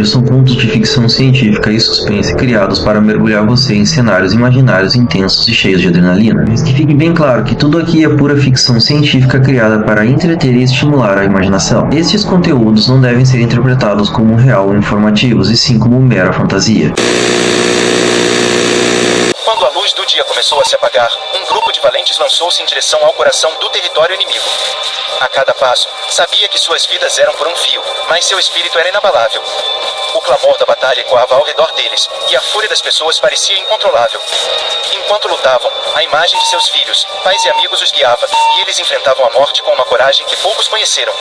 Vingadores são contos de ficção científica e suspense criados para mergulhar você em cenários imaginários intensos e cheios de adrenalina. Mas que fique bem claro que tudo aqui é pura ficção científica criada para entreter e estimular a imaginação. Estes conteúdos não devem ser interpretados como real ou informativos, e sim como mera fantasia. Quando a luz do dia começou a se apagar, um grupo de valentes lançou-se em direção ao coração do território inimigo. A cada passo, sabia que suas vidas eram por um fio, mas seu espírito era inabalável. O clamor da batalha ecoava ao redor deles, e a fúria das pessoas parecia incontrolável. Enquanto lutavam, a imagem de seus filhos, pais e amigos os guiava, e eles enfrentavam a morte com uma coragem que poucos conheceram.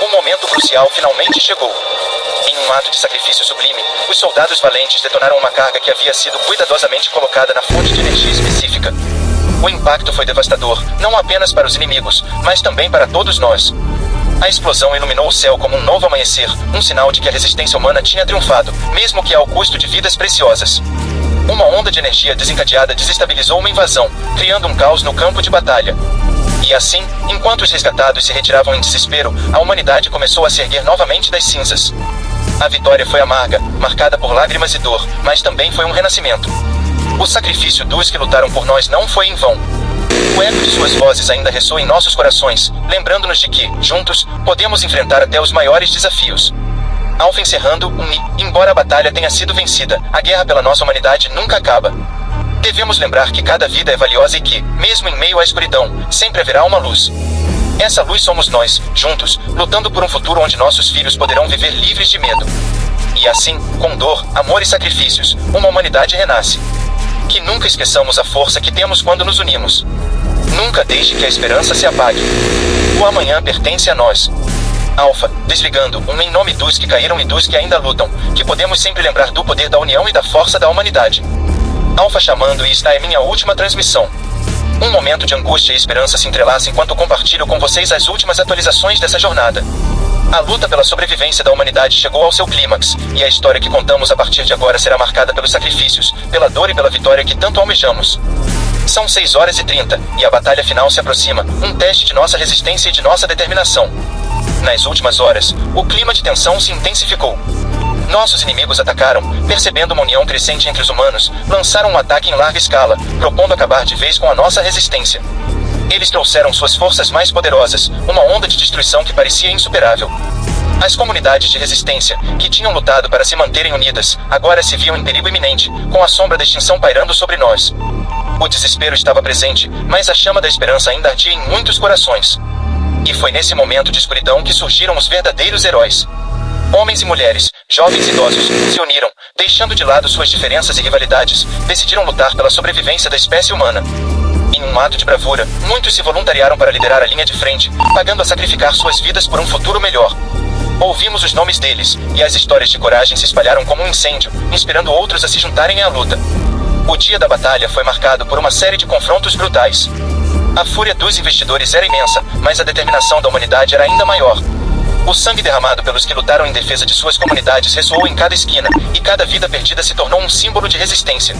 O momento crucial finalmente chegou. Em um ato de sacrifício sublime, os soldados valentes detonaram uma carga que havia sido cuidadosamente colocada na fonte de energia específica. O impacto foi devastador, não apenas para os inimigos, mas também para todos nós. A explosão iluminou o céu como um novo amanhecer, um sinal de que a resistência humana tinha triunfado, mesmo que ao custo de vidas preciosas. Uma onda de energia desencadeada desestabilizou uma invasão, criando um caos no campo de batalha. E assim, enquanto os resgatados se retiravam em desespero, a humanidade começou a se erguer novamente das cinzas. A vitória foi amarga, marcada por lágrimas e dor, mas também foi um renascimento. O sacrifício dos que lutaram por nós não foi em vão. O eco de suas vozes ainda ressoa em nossos corações, lembrando-nos de que, juntos, podemos enfrentar até os maiores desafios. Alpha encerrando, embora a batalha tenha sido vencida, a guerra pela nossa humanidade nunca acaba. Devemos lembrar que cada vida é valiosa e que, mesmo em meio à escuridão, sempre haverá uma luz. Essa luz somos nós, juntos, lutando por um futuro onde nossos filhos poderão viver livres de medo. E assim, com dor, amor e sacrifícios, uma humanidade renasce. Que nunca esqueçamos a força que temos quando nos unimos. Nunca deixe que a esperança se apague. O amanhã pertence a nós. Alpha, desligando, em nome dos que caíram e dos que ainda lutam, que podemos sempre lembrar do poder da união e da força da humanidade. Alpha chamando, e esta é minha última transmissão. Um momento de angústia e esperança se entrelaça enquanto compartilho com vocês as últimas atualizações dessa jornada. A luta pela sobrevivência da humanidade chegou ao seu clímax, e a história que contamos a partir de agora será marcada pelos sacrifícios, pela dor e pela vitória que tanto almejamos. São 6h30, e a batalha final se aproxima, um teste de nossa resistência e de nossa determinação. Nas últimas horas, o clima de tensão se intensificou. Nossos inimigos atacaram, percebendo uma união crescente entre os humanos, lançaram um ataque em larga escala, propondo acabar de vez com a nossa resistência. Eles trouxeram suas forças mais poderosas, uma onda de destruição que parecia insuperável. As comunidades de resistência, que tinham lutado para se manterem unidas, agora se viam em perigo iminente, com a sombra da extinção pairando sobre nós. O desespero estava presente, mas a chama da esperança ainda ardia em muitos corações. E foi nesse momento de escuridão que surgiram os verdadeiros heróis. Homens e mulheres, jovens e idosos, se uniram, deixando de lado suas diferenças e rivalidades, decidiram lutar pela sobrevivência da espécie humana. Em um ato de bravura, muitos se voluntariaram para liderar a linha de frente, pagando a sacrificar suas vidas por um futuro melhor. Ouvimos os nomes deles, e as histórias de coragem se espalharam como um incêndio, inspirando outros a se juntarem à luta. O dia da batalha foi marcado por uma série de confrontos brutais. A fúria dos investidores era imensa, mas a determinação da humanidade era ainda maior. O sangue derramado pelos que lutaram em defesa de suas comunidades ressoou em cada esquina, e cada vida perdida se tornou um símbolo de resistência.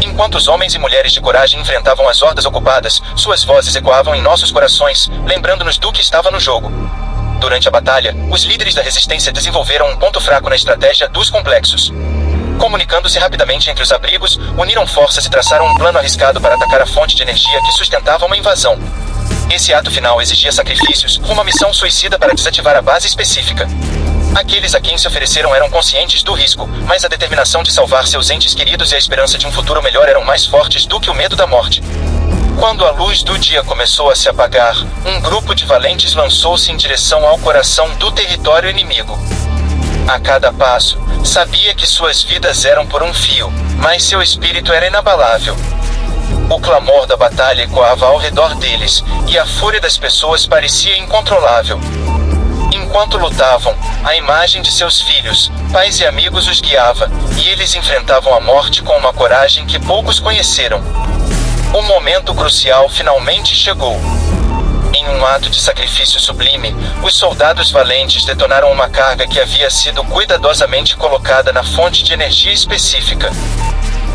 Enquanto os homens e mulheres de coragem enfrentavam as hordas ocupadas, suas vozes ecoavam em nossos corações, lembrando-nos do que estava no jogo. Durante a batalha, os líderes da resistência desenvolveram um ponto fraco na estratégia dos complexos. Comunicando-se rapidamente entre os abrigos, uniram forças e traçaram um plano arriscado para atacar a fonte de energia que sustentava uma invasão. Esse ato final exigia sacrifícios, uma missão suicida para desativar a base específica. Aqueles a quem se ofereceram eram conscientes do risco, mas a determinação de salvar seus entes queridos e a esperança de um futuro melhor eram mais fortes do que o medo da morte. Quando a luz do dia começou a se apagar, um grupo de valentes lançou-se em direção ao coração do território inimigo. A cada passo, sabia que suas vidas eram por um fio, mas seu espírito era inabalável. O clamor da batalha ecoava ao redor deles, e a fúria das pessoas parecia incontrolável. Enquanto lutavam, a imagem de seus filhos, pais e amigos os guiava, e eles enfrentavam a morte com uma coragem que poucos conheceram. O momento crucial finalmente chegou. Em um ato de sacrifício sublime, os soldados valentes detonaram uma carga que havia sido cuidadosamente colocada na fonte de energia específica.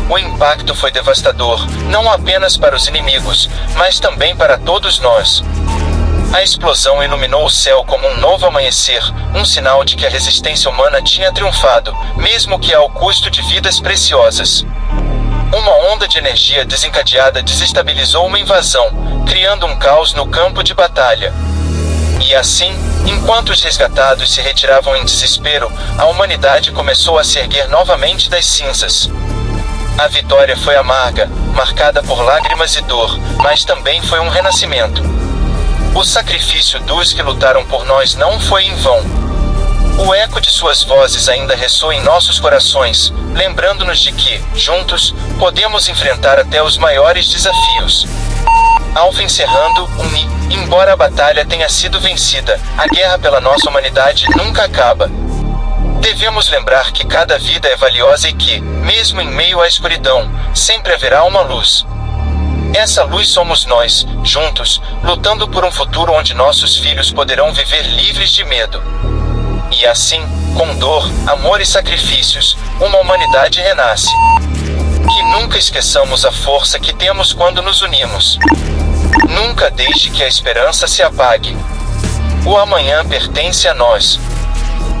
O impacto foi devastador, não apenas para os inimigos, mas também para todos nós. A explosão iluminou o céu como um novo amanhecer, um sinal de que a resistência humana tinha triunfado, mesmo que ao custo de vidas preciosas. Uma onda de energia desencadeada desestabilizou uma invasão, criando um caos no campo de batalha. E assim, enquanto os resgatados se retiravam em desespero, a humanidade começou a se erguer novamente das cinzas. A vitória foi amarga, marcada por lágrimas e dor, mas também foi um renascimento. O sacrifício dos que lutaram por nós não foi em vão. O eco de suas vozes ainda ressoa em nossos corações, lembrando-nos de que, juntos, podemos enfrentar até os maiores desafios. Alpha encerrando, embora a batalha tenha sido vencida, a guerra pela nossa humanidade nunca acaba. Devemos lembrar que cada vida é valiosa e que, mesmo em meio à escuridão, sempre haverá uma luz. Essa luz somos nós, juntos, lutando por um futuro onde nossos filhos poderão viver livres de medo. E assim, com dor, amor e sacrifícios, uma humanidade renasce. Que nunca esqueçamos a força que temos quando nos unimos. Nunca deixe que a esperança se apague. O amanhã pertence a nós.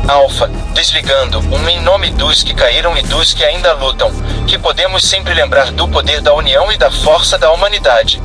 Alpha, desligando, em nome dos que caíram e dos que ainda lutam, que podemos sempre lembrar do poder da união e da força da humanidade.